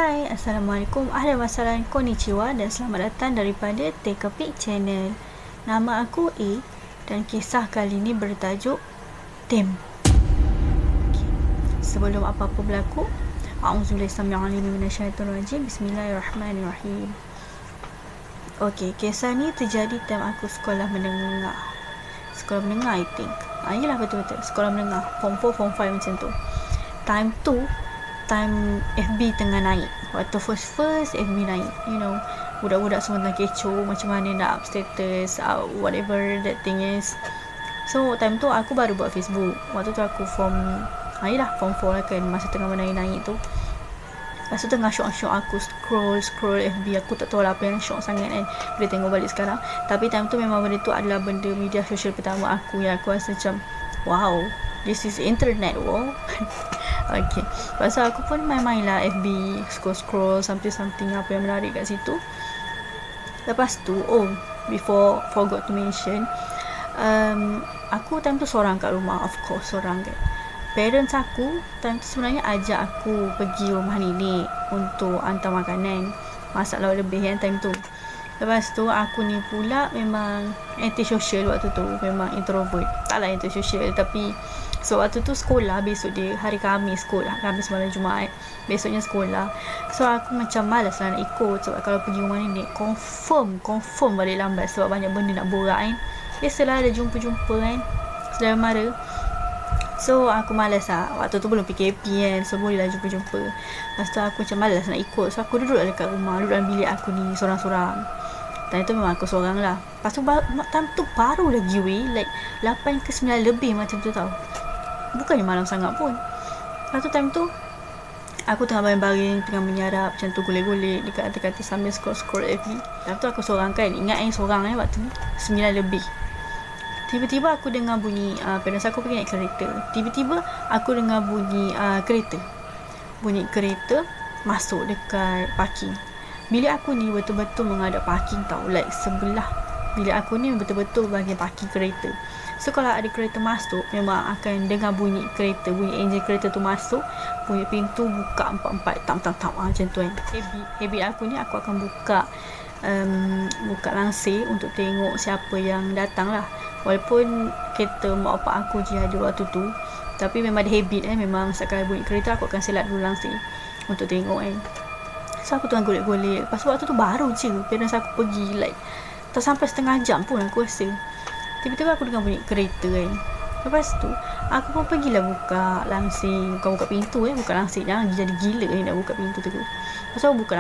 Hai, Assalamualaikum, ahlan wa sahlan, konnichiwa dan selamat datang daripada Take a Peek Channel. Nama aku A dan kisah kali ini bertajuk Tem. Sebelum apa-apa berlaku, a'udzubillahi samii'al 'alim minasyaitonir rajim. Bismillahirrahmanirrahim. Okey, kisah ni terjadi time aku sekolah menengah. Sekolah menengah I think. Yelah betul-betul sekolah menengah, form 4, form 5 macam tu. Time FB tengah naik. Waktu first FB naik, budak-budak semua tengah kecoh macam mana nak up status, whatever that thing is. So time tu aku baru buat Facebook. Waktu tu aku form 4 lah kan, masa tengah menaik-naik tu. Lepas tu tengah syok-syok aku scroll FB. Aku tak tahu lah apa yang syok sangat kan, boleh tengok balik sekarang. Tapi time tu memang benda tu adalah benda media sosial pertama aku yang aku rasa macam wow, this is internet. Wow. Okay, lepas tu aku pun main-main lah FB, scroll something apa yang menarik kat situ. Lepas tu before forgot to mention, aku time tu seorang kat rumah. Of course seorang kan. Parents aku time tu sebenarnya ajak aku pergi rumah nenek untuk hantar makanan, masak lauk lebih kan time tu. Lepas tu aku ni pula memang anti-social waktu tu, memang introvert. Taklah anti-social, tapi so waktu tu sekolah, besok dia hari Khamis sekolah, Khamis malam Jumaat, besoknya sekolah. So aku macam malas lah nak ikut, sebab kalau pergi rumah nenek confirm balik lambat sebab banyak benda nak borak kan. Biasalah ada jumpa-jumpa kan, saudara mara. So aku malas lah, waktu tu belum PKP kan, so boleh lah jumpa-jumpa. Lepas tu aku macam malas nak ikut, so aku duduk lah dekat rumah, duduk dalam bilik aku ni sorang-sorang. Dan itu memang aku seorang lah. Lepas tu time tu baru lagi like 8 ke 9 lebih macam tu tau, bukannya malam sangat pun. Lepas tu time tu aku tengah baring-baring, tengah menyarap macam tu, golek-golek dekat atas sambil scroll FB. Time tu aku seorang kan, ingat seorang waktu ni 9 lebih. Tiba-tiba aku dengar bunyi parents aku pergi naik kereta. Tiba-tiba aku dengar bunyi kereta masuk dekat parking. Bilik aku ni betul-betul menghadap parking tau, like sebelah bilik aku ni betul-betul bahagian parking kereta. So kalau ada kereta masuk, memang akan dengar bunyi kereta, bunyi enjin kereta tu masuk, bunyi pintu buka empat-empat, tam macam tu kan. Habit aku ni, aku akan buka langsir untuk tengok siapa yang datang lah. Walaupun kereta mak bapak aku je ada waktu tu, tapi memang ada habit memang sekali bunyi kereta aku akan selat dulu langsir untuk tengok kan. So aku tengah golek-golek. Lepas tu waktu tu baru je parents aku pergi, like tak sampai setengah jam pun aku rasa. Tiba-tiba aku dengar bunyi kereta kan. Lepas tu aku pun pergilah buka langsir, buka pintu buka langsir. Jangan jadi gila nak buka pintu tu. Lepas tu aku buka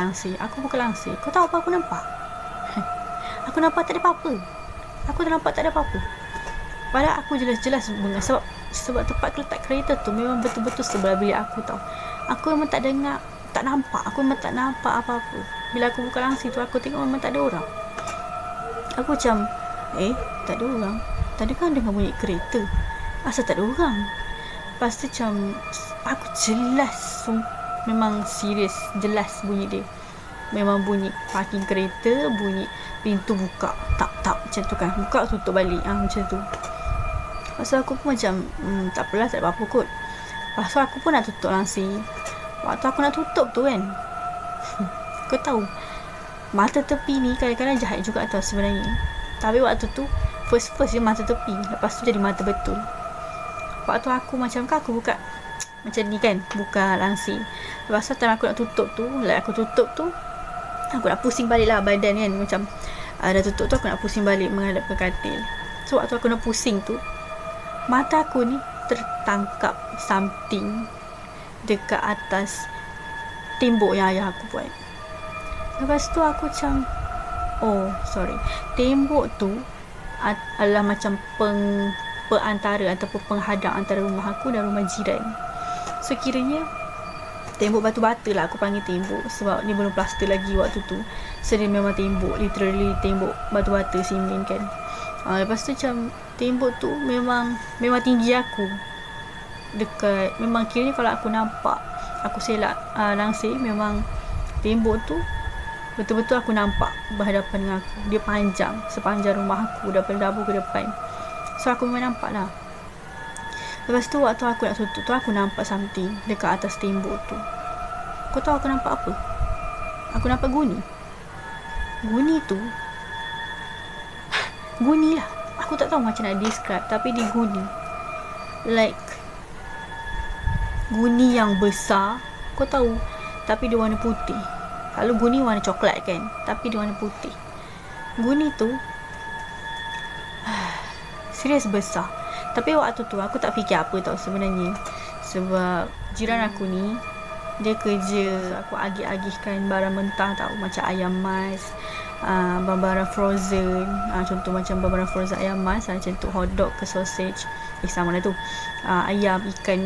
langsir. Kau tahu apa aku nampak? Aku nampak tak ada apa-apa. Aku dah nampak tak ada apa-apa. Padahal aku jelas-jelas sebab tempat letak kereta tu memang betul-betul sebelah bilik aku tau. Aku memang tak nampak apa-apa. Bila aku buka langsir tu, aku tengok memang tak ada orang. Aku macam tak ada orang. Tadi kan dengar bunyi kereta, asal tak ada orang? Lepas tu macam aku jelas memang serius, jelas bunyi dia. Memang bunyi parking kereta, bunyi pintu buka tap macam tu kan, buka tutup balik macam tu. Lepas tu aku pun macam tak apalah, tak ada apa-apa kot. Lepas tu aku pun nak tutup langsir. Waktu aku nak tutup tu kan, kau tahu mata tepi ni kadang-kadang jahat juga tau sebenarnya. Tapi waktu tu first dia mata tepi, lepas tu jadi mata betul. Waktu aku macam aku buka macam ni kan, buka langsir. Lepas tu time aku nak tutup tu, aku aku nak pusing balik lah badan kan, macam dah tutup tu aku nak pusing balik menghadap ke katil. So waktu aku nak pusing tu, mata aku ni tertangkap something dekat atas tembok yang ayah aku buat. Lepas tu aku macam tembok tu adalah macam perantara ataupun penghadang antara rumah aku dan rumah jiran. So kiranya tembok batu bata lah, aku panggil tembok sebab ni belum plaster lagi waktu tu. So dia memang tembok, literally tembok batu bata simen kan. Lepas tu macam tembok tu memang tinggi aku dekat, memang kiranya kalau aku nampak, aku selak langsir, memang tembok tu betul-betul aku nampak berhadapan dengan aku. Dia panjang sepanjang rumah aku, daripada dapur ke depan. So aku memang nampak lah. Lepas tu waktu aku nak tutup tu, aku nampak something dekat atas tembok tu. Kau tahu aku nampak apa? Aku nampak guni. Guni tu guni lah. Aku tak tahu macam nak describe, tapi dia guni. Like guni yang besar, kau tahu, tapi dia warna putih. Kalau guni warna coklat kan, tapi dia warna putih. Guni tu serius besar. Tapi waktu tu aku tak fikir apa tau sebenarnya. Sebab jiran aku ni, dia kerja aku agih-agihkan barang mentah tau, macam ayam mas, barang-barang frozen, contoh macam barang frozen ayam mas, macam tu hotdog ke sausage, sama lah tu, ayam, ikan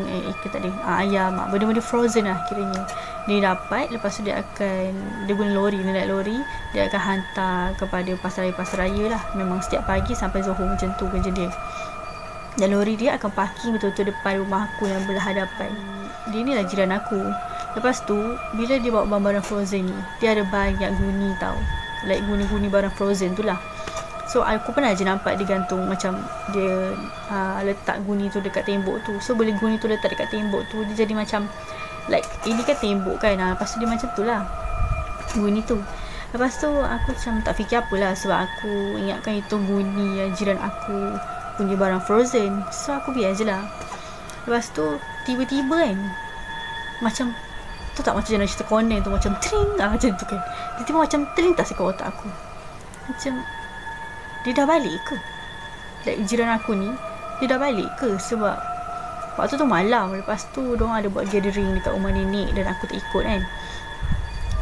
tak ada, ayam, benda-benda frozen lah kiranya. Dia dapat, lepas tu dia guna lori, dia naik lori, dia akan hantar kepada pasar raya lah. Memang setiap pagi sampai Zohor macam tu kerja dia. Dan lori dia akan parking betul-betul depan rumah aku yang berhadapan. Dia ni lah jiran aku. Lepas tu bila dia bawa barang-barang frozen ni, dia ada banyak guni tau, like guni-guni barang frozen tu lah. So aku pernah je nampak dia gantung, macam dia letak guni tu dekat tembok tu. So bila guni tu letak dekat tembok tu, dia jadi macam like, ini kan tembok kan, lepas tu dia macam tu lah guni tu. Lepas tu aku macam tak fikir apalah, sebab aku ingatkan itu guni yang jiran aku punya barang frozen. So aku biar je lah. Lepas tu tiba-tiba kan, macam tu tak, macam cerita Conan tu, macam tring macam tu kan, tiba-tiba macam tring tak sekat otak aku, macam dia dah balik ke, like jiran aku ni dia dah balik ke. Sebab waktu tu malam, lepas tu diorang ada buat gathering dekat rumah nenek dan aku tak ikut kan.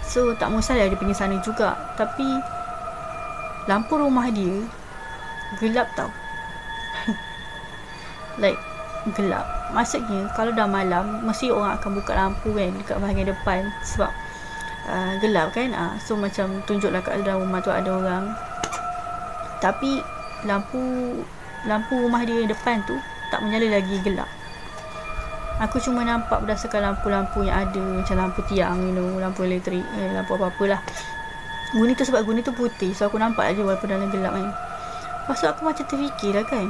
So tak masalah dia pergi sana juga, tapi lampu rumah dia gelap tau. Like gelap, maksudnya kalau dah malam mesti orang akan buka lampu kan dekat bahagian depan, sebab gelap kan. So macam tunjuklah kat dalam rumah tu ada orang, tapi lampu rumah dia depan tu tak menyala lagi, gelap. Aku cuma nampak berdasarkan lampu-lampu yang ada, macam lampu tiang, lampu elektrik, lampu apa-apalah. Guni tu sebab guni tu putih, so aku nampak aja walaupun dalam gelap kan. Lepas tu aku macam terfikir lah kan,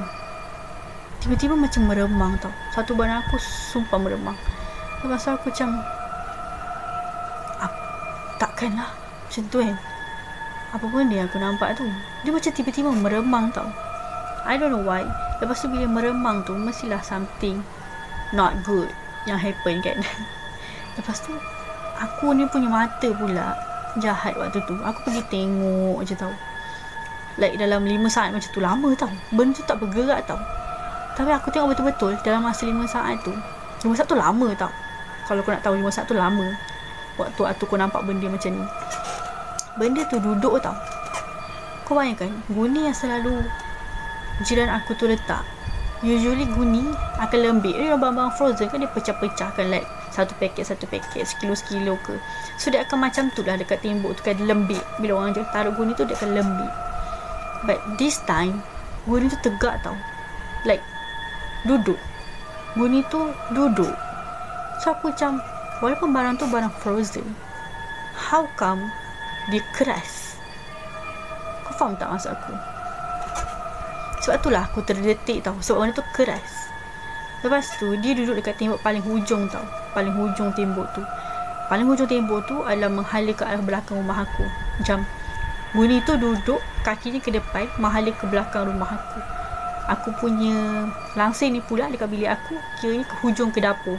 tiba-tiba macam meremang tau, satu badan aku sumpah meremang. Lepas tu aku macam takkanlah macam tu kan, apa benda yang aku nampak tu, dia macam tiba-tiba meremang tau, I don't know why. Lepas tu bila meremang tu, mestilah something not good yang happen kan. Lepas tu aku ni punya mata pula jahat waktu tu, aku pergi tengok je tau, like dalam 5 saat macam tu. Lama tau, benda tu tak bergerak tau, tapi aku tengok betul-betul dalam masa 5 saat tu. 5 saat tu lama tau, kalau kau nak tahu 5 saat tu lama. Waktu aku nampak benda macam ni, benda tu duduk tau. Kau bayangkan, guni yang selalu jiran aku tu letak, usually guni akan lembik. Dia barang-barang frozen kan, dia pecah-pecahkan like satu paket, sekilo-sekilo ke. So dia akan macam tu lah dekat tembok tu kan, lembik. Bila orang taruh guni tu, dia akan lembik. But this time guni tu tegak tau, like duduk. Guni tu duduk. So aku macam, walaupun barang tu barang frozen, how come dia keras? Kau faham tak maksud aku? Sebab itulah aku terdetik tau, sebab benda tu keras. Lepas tu dia duduk dekat tembok paling hujung tau, paling hujung tembok tu. Paling hujung tembok tu adalah menghala ke arah belakang rumah aku. Macam guni tu duduk, kakinya ke depan, menghala ke belakang rumah aku. Aku punya langsir ni pula dekat bilik aku, kiranya ke hujung ke dapur.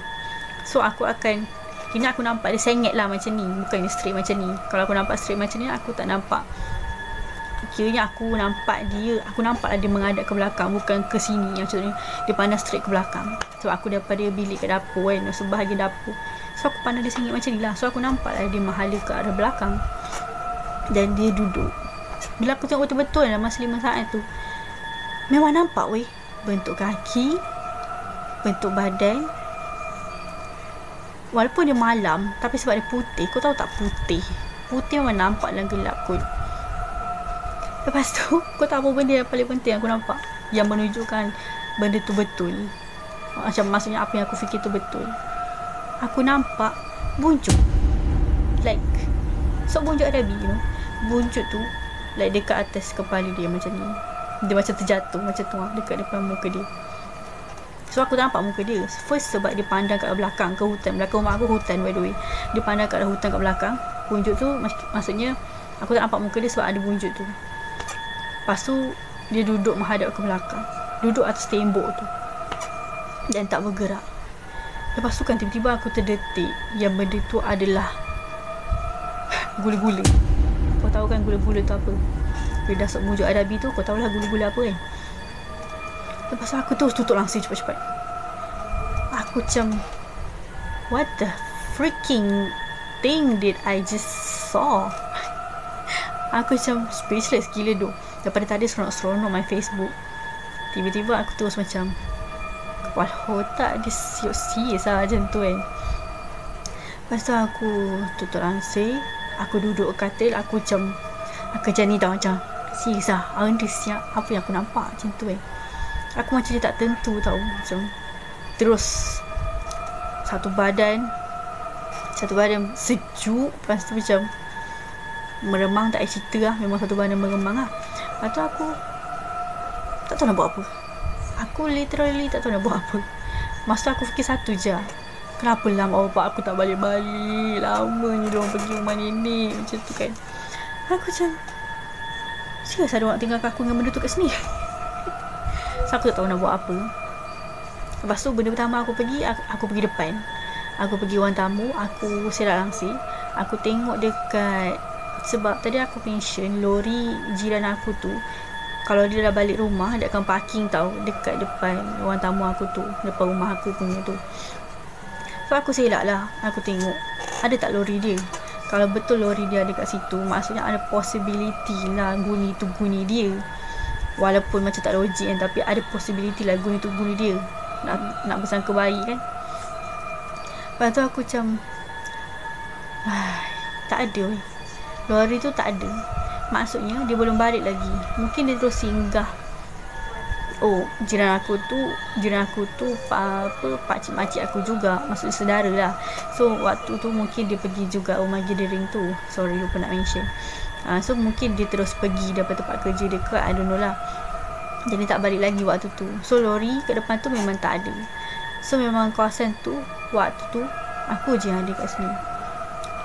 So aku akan, kini aku nampak dia sengit lah macam ni, bukannya straight macam ni. Kalau aku nampak straight macam ni, aku tak nampak. Kiranya aku nampak lah dia menghadap ke belakang, bukan ke sini. Yang contohnya dia pandang straight ke belakang. So aku daripada bilik ke dapur kan, sebahagian dapur. So aku pandang dia sengit macam ni lah. So aku nampak lah dia menghala ke arah belakang, dan dia duduk. Bila aku tengok betul-betul dalam masa 5 saat tu, memang nampak weh, bentuk kaki, bentuk badan. Walaupun dia malam, tapi sebab dia putih, kau tahu tak, putih memang nampak dalam gelap kot. Lepas tu kau tahu apa benda yang paling penting aku nampak, yang menunjukkan benda tu betul, macam maksudnya apa yang aku fikir tu betul. Aku nampak buncut, like buncut Arabi, buncut tu like dekat atas kepala dia macam ni. Dia macam terjatuh macam tu dekat depan muka dia. So aku nampak muka dia first sebab dia pandang kat belakang ke hutan. Belakang rumah aku hutan by the way. Dia pandang kat hutan kat belakang. Punjuk tu maksudnya aku tak nampak muka dia sebab ada punjuk tu. Lepas tu dia duduk menghadap ke belakang, duduk atas tembok tu dan tak bergerak. Lepas tu kan tiba-tiba aku terdetik yang benda tu adalah gula-gula. Kau tahu kan gula-gula tu apa? Bila dah mujuk Adabi tu, kau tahulah gula-gula apa kan. Lepas tu aku terus tutup langsir cepat-cepat. Aku macam, what the freaking thing did I just saw? Aku macam speechless gila tu. Daripada tadi seronok-seronok main Facebook, tiba-tiba aku terus macam kepala otak dia siok-siok lah macam tu kan. Lepas tu aku tutup langsir, aku duduk katil, aku macam ni tau, macam serius lah, siap apa yang aku nampak macam tu kan. Aku macam dia tak tentu tau, macam terus satu badan sejuk. Lepas tu macam meremang, tak ada cerita lah, memang satu badan meremang lah. Lepas tu aku tak tahu nak buat apa. Aku literally tak tahu nak buat apa. Masa tu aku fikir satu je, kenapa lama bapak aku tak balik-balik, lamanya diorang pergi rumah nenek macam tu kan. Aku macam serius ada orang tinggalkan aku dengan benda tu kat sini. So aku tak tahu nak buat apa. Lepas tu benda pertama aku pergi depan. Aku pergi ruang tamu, aku serak langsir. Aku tengok dekat, sebab tadi aku mention lori jiran aku tu, kalau dia dah balik rumah dia akan parking tau dekat depan ruang tamu aku tu, depan rumah aku punya tu. So aku selak lah, aku tengok ada tak lori dia. Kalau betul lori dia ada kat situ, maksudnya ada possibility lah guni tu guni dia. Walaupun macam tak logik kan, tapi ada possibility lah guni tu guni dia. Nak bersangka baik kan. Lepas tu aku macam tak ada weh. Lori tu tak ada. Maksudnya dia belum balik lagi. Mungkin dia terus singgah. Oh, jiran aku tu pakcik-makcik aku juga, maksudnya saudara lah. So waktu tu mungkin dia pergi juga rumah gathering tu. Sorry lupa nak mention. So mungkin dia terus pergi daripada tempat kerja dia ke, I don't know lah. Jadi tak balik lagi waktu tu. So lori kat depan tu memang tak ada. So memang kawasan tu waktu tu aku je yang ada kat sini.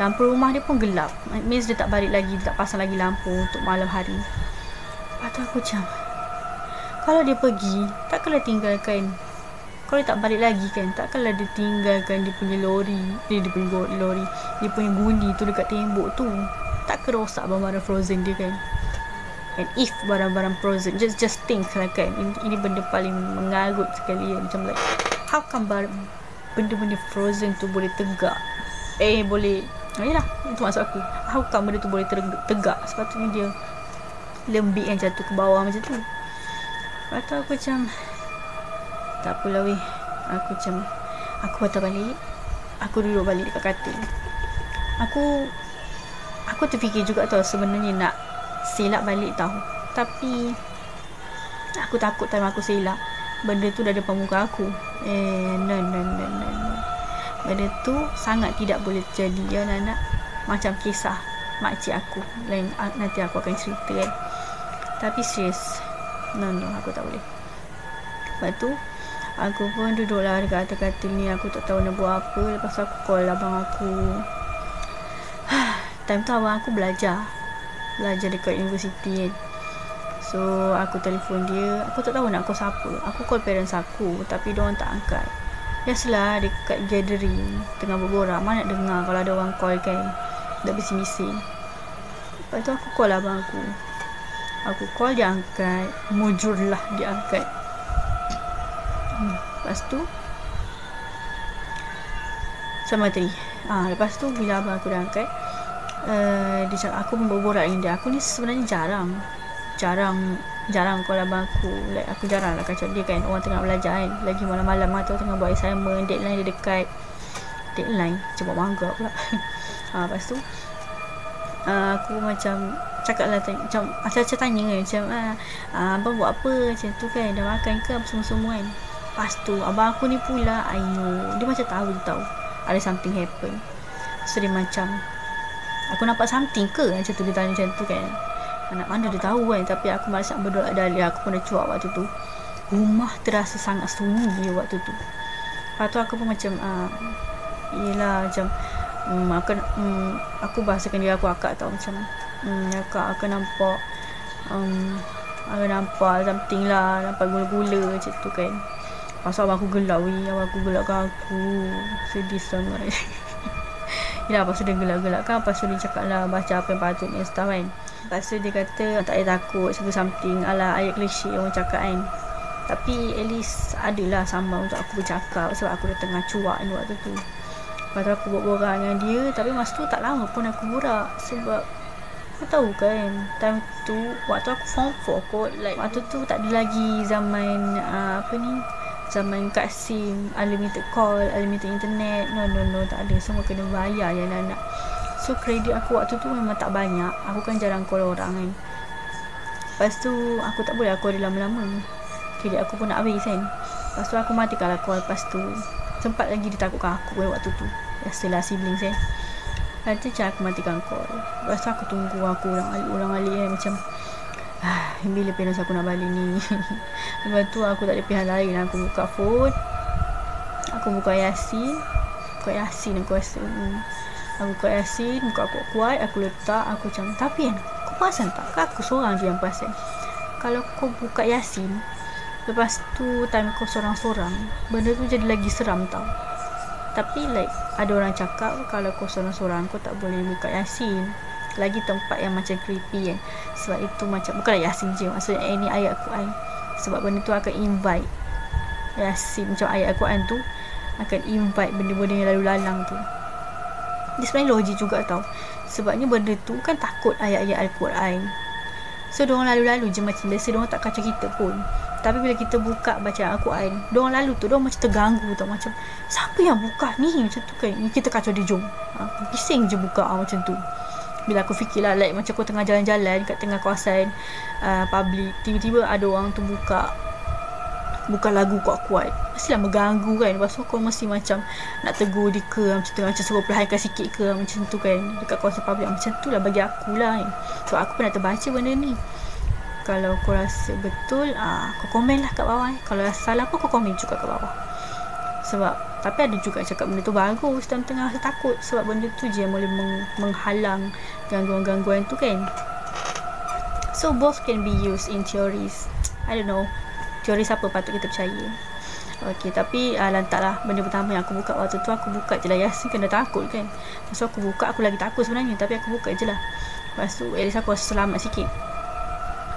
Lampu rumah dia pun gelap, means dia tak balik lagi, dia tak pasang lagi lampu untuk malam hari. Lepas tu aku macam, kalau dia pergi, takkanlah tinggalkan, kalau dia tak balik lagi kan, takkanlah dia tinggalkan dia punya lori, dia punya guni tu dekat tembok tu. Tak kerosak barang-barang frozen dia kan. And if barang-barang frozen, just think lah kan, ini benda paling mengarut sekali kan. Macam like, how come benda-benda frozen tu boleh tegak, yelah, itu maksud aku. How come benda tu boleh tegak? Sepatutnya dia lembik kan, jatuh ke bawah macam tu. Lepas tu aku macam tak apalah weh. Aku patah balik. Aku duduk balik dekat katil. Aku terfikir juga tau, sebenarnya nak selak balik tau. Tapi aku takut time aku selak, benda tu dah depan muka aku. No. Benda tu sangat tidak boleh terjadi ya anak-anak. Macam kisah makcik aku lain, nanti aku akan cerita kan. Tapi serius, no, aku tak boleh. Lepas tu aku pun duduklah dekat atas katil ni. Aku tak tahu nak buat apa. Lepas tu aku call abang aku. Time tu abang aku belajar dekat universiti kan. So aku telefon dia. Aku tak tahu nak call siapa. Aku call parents aku, tapi diorang tak angkat. Biasalah dekat gathering tengah berborak, mana nak dengar kalau ada orang call kan, dah bising-bising. Lepas tu aku call abang aku. Aku call, dia angkat. Mujurlah dia angkat. Lepas tu sama tadi. Lepas tu bila abang aku dah angkat, dia cakap, aku pun berborak dengan dia. Aku ni sebenarnya jarang call abang aku. Like aku jarang lah kacau dia kan. Orang tengah belajar kan, lagi malam-malam atau tengah buat assignment, deadline dia dekat. Deadline coba mangga pula. Lepas tu aku macam cakap lah, macam tanya kan, macam abang buat apa macam tu kan, dah makan ke apa semua-semua kan. Lepas tu abang aku ni pula, dia macam tahu ada something happen. So dia macam, aku nampak something ke macam tu, dia tanya macam tu kan. Anak mana dia tahu kan. Tapi aku malas nak berdoa dalih. Aku pun dah cuak waktu tu. Rumah terasa sangat sunyi waktu tu. Lepas tu aku pun macam yelah, macam aku bahasakan diri aku akak tau, macam akak akan nampak aku nampak something lah, nampak gula-gula macam tu kan. Pasal abang aku gelak abang aku gelakkan aku, sedih sangat. Yelah, lepas tu dia gelak-gelak kan, lepas tu dia cakap lah baca apa yang patutnya stuff kan. Lepas tu dia kata tak payah takut, something ala ayat klise orang cakap kan. Tapi at least adalah sambal untuk aku bercakap, sebab aku dah tengah cuak ni waktu tu. Lepas tu aku borak dengan dia, tapi masa tu tak lama pun aku borak, sebab kau tahu kan, time tu waktu aku form 4 kot, like waktu tu tak ada lagi zaman zaman kad SIM, unlimited call, unlimited internet, no, tak ada, semua kena bayar je nak. So kredit aku waktu tu memang tak banyak, aku kan jarang call orang kan. Lepas tu aku tak boleh aku ada lama-lama, kredit aku pun nak habis kan. Lepas tu aku matikan lah call. Lepas tu sempat lagi dia takutkan aku kan waktu tu, biasalah siblings kan. Lepas tu macam aku matikan call. Lepas tu aku tunggu, aku ulang-alik kan, macam bila parents aku nak balik ni. Lepas tu aku tak ada pilihan lain, aku buka phone, aku buka Yasin aku rasa aku buka Yasin, buka kuat-kuat, aku letak, aku macam, tapi kan kau perasan tak, kan aku seorang je yang perasan, kalau kau buka Yasin lepas tu time kau sorang-sorang, benda tu jadi lagi seram tau. Tapi like ada orang cakap kalau kau sorang-sorang kau tak boleh buka Yasin, lagi tempat yang macam creepy kan. Sebab itu macam, bukanlah Yasin je, maksudnya any ayat Quran, sebab benda tu akan invite Yasin, macam ayat Quran tu akan invite benda-benda yang lalu lalang tu. Dia sebenarnya logik juga tau, sebabnya benda tu kan takut ayat-ayat Al-Quran, so diorang lalu-lalu je macam biasa, diorang tak kacau kita pun. Tapi bila kita buka bacaan Al-Quran, diorang lalu tu, diorang macam terganggu tau, macam siapa yang buka ni, macam tu kan. Kita kacau dia, jom bising je buka macam tu. Bila aku fikir lah, like macam kau tengah jalan-jalan kat tengah kawasan public, tiba-tiba ada orang tu buka lagu kuat-kuat, mestilah mengganggu kan. Lepas tu kau mesti macam nak tegur dia ke, macam tengah macam suruh perlahankan sikit ke, macam tu kan, dekat kawasan public. Macam tu lah bagi aku lah kan. So aku pernah terbaca benda ni. Kalau kau rasa betul, kau komen lah kat bawah. Kalau rasa salah pun kau komen juga kat bawah. Sebab tapi ada juga cakap benda tu bagus dalam tengah rasa takut, sebab benda tu je yang boleh menghalang gangguan-gangguan tu kan. So both can be used in theories. I don't know teori siapa patut kita percaya. Okay, tapi lantaklah benda pertama yang aku buka waktu tu, aku buka je lah Yasin, kena takut kan. Lepas tu aku buka, aku lagi takut sebenarnya, tapi aku buka je lah. Lepas tu at least aku rasa selamat sikit.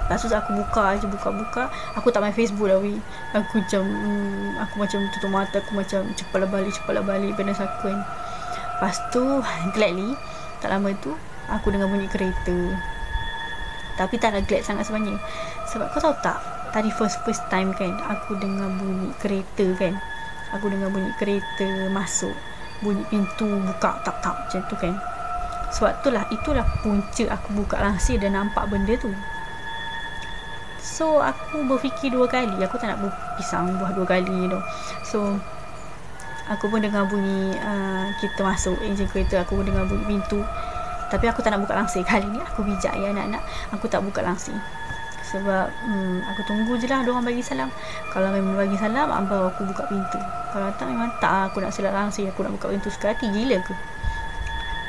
Lepas tu aku buka, aku tak main Facebook dah weh. Aku macam tutup mata, aku macam cepatlah balik parents aku kan. Lepas tu gladly tak lama tu aku dengar bunyi kereta. Tapi tak glad sangat sebenarnya, sebab kau tahu tak, tadi first time kan aku dengar bunyi kereta kan. Aku dengar bunyi kereta masuk, bunyi pintu buka tak macam tu kan. Sebab itulah punca aku buka langsir dan nampak benda tu. So aku berfikir dua kali, aku tak nak berpisang buah dua kali tu. So aku pun dengar bunyi kita masuk enjin kereta, aku pun dengar bunyi pintu. Tapi aku tak nak buka langsir. Kali ni aku bijak ya anak-anak, aku tak buka langsir. Sebab aku tunggu je lah diorang bagi salam. Kalau memang bagi salam, baru aku buka pintu. Kalau tak, memang tak aku nak selak langsir, aku nak buka pintu sekali. Gila ke?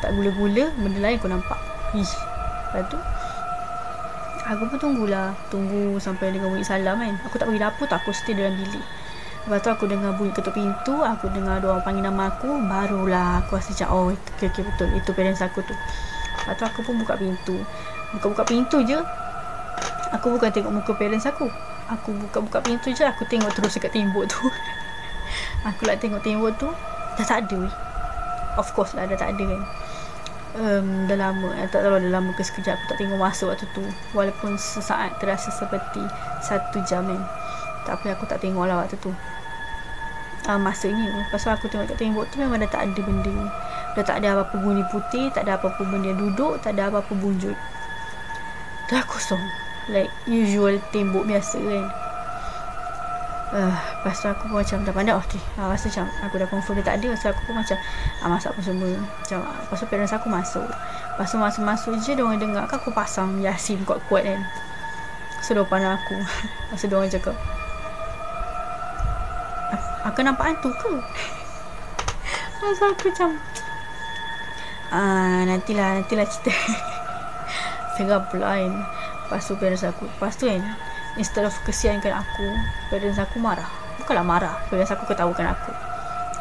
Tak gula-gula, benda lain aku nampak. Lepas tu aku pun tunggu sampai dengar bunyi salam kan. Aku tak pergi dapur tak, aku stay dalam bilik. Lepas tu aku dengar bunyi ketuk pintu, aku dengar diorang panggil nama aku, barulah aku rasa macam okay, betul, itu parents aku tu. Lepas tu aku pun buka pintu. Buka pintu je, aku bukan tengok muka parents aku buka pintu je, aku tengok terus dekat tembok tu. Aku lah tengok tembok tu, dah tak ada weh. Of course lah, dah tak ada kan. Dah lama, tak tahu dah lama ke sekejap aku tak tengok masa waktu tu. Walaupun sesaat terasa seperti 1 jam kan, tapi aku tak tengok lah waktu tu masanya. Lepas tu aku tengok kat tembok tu, memang dah tak ada benda, dah tak ada apa-apa bunyi putih, tak ada apa-apa benda duduk, tak ada apa-apa bunjut, dah kosong, like usual tembok biasa kan. Lepas tu aku pun macam dah pandai rasa macam aku dah confirm dia tak ada. Lepas tu aku pun macam masak pun semua macam. Lepas tu parents aku masuk. Lepas tu masuk je diorang dengar kan aku pasang Yasin kuat-kuat kan. So diorang pandang aku. Lepas tu diorang cakap, aku nampak hantu ke? Lepas aku macam Nantilah cerita. Seram pula kan. Lepas tu parents aku, kan, instead of kesiankan aku, parents aku marah. Bukanlah marah, parents aku ketawakan aku.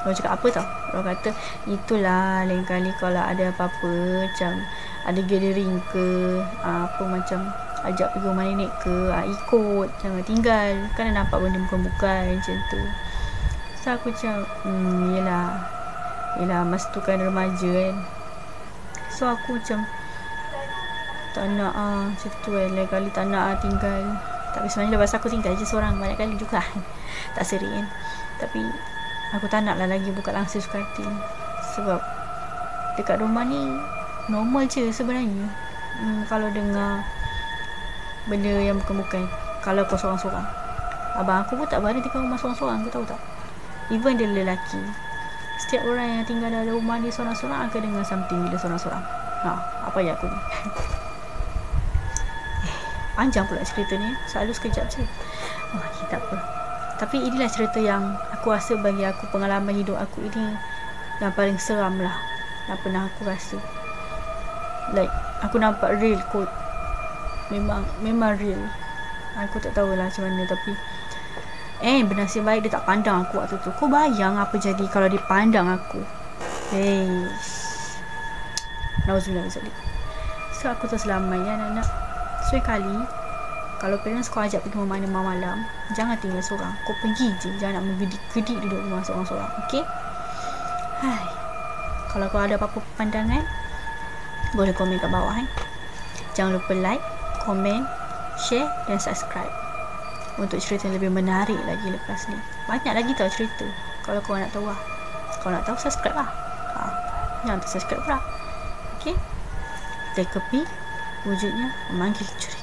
Orang cakap apa tau, orang kata, itulah lain kali kalau ada apa-apa, macam ada gathering ke, apa macam ajak pergi rumah nenek ke, ikut, jangan tinggal. Kan dah nampak benda bukan-bukan macam tu. So aku macam yelah masa tu kan remaja kan. So aku macam tak nak macam tu kan. Lain kali tak nak tinggal. Tapi sebenarnya lepas aku tinggal je seorang banyak kali juga. Tak seri kan. Tapi aku tak nak lah lagi buka langsir suka hati. Sebab dekat rumah ni normal je sebenarnya. Kalau dengar benda yang bukan-bukan, kalau kau seorang-seorang. Abang aku pun tak berani tinggal rumah seorang-seorang, kau tahu tak? Even dia lelaki, setiap orang yang tinggal dalam rumah dia seorang-seorang akan dengar something bila seorang-seorang. Apa ya aku ni. Panjang pula cerita ni, selalu sekejap je. Tak apa. Tapi inilah cerita yang aku rasa bagi aku, pengalaman hidup aku ini yang paling seram lah yang pernah aku rasa. Like aku nampak real kot. Memang real. Aku tak tahulah macam mana, tapi bernasib baik dia tak pandang aku waktu tu. Kau bayang apa jadi kalau dia pandang aku? Nauzubillah. So aku terselamat ya anak-anak. So kali kalau parents kau ajak pergi mana malam, jangan tinggal seorang. Kau pergi je, jangan nak menggedik-gedik duduk rumah seorang-seorang. Okay? Kalau kau ada apa-apa pandangan, boleh komen kat bawah. Jangan lupa like, komen, share dan subscribe untuk cerita yang lebih menarik lagi lepas ni. Banyak lagi tau cerita. Kalau kau nak tahu Kalau nak tahu, subscribe lah. Jangan subscribe pula. Okay? Teka-pi wujudnya memanggil curi.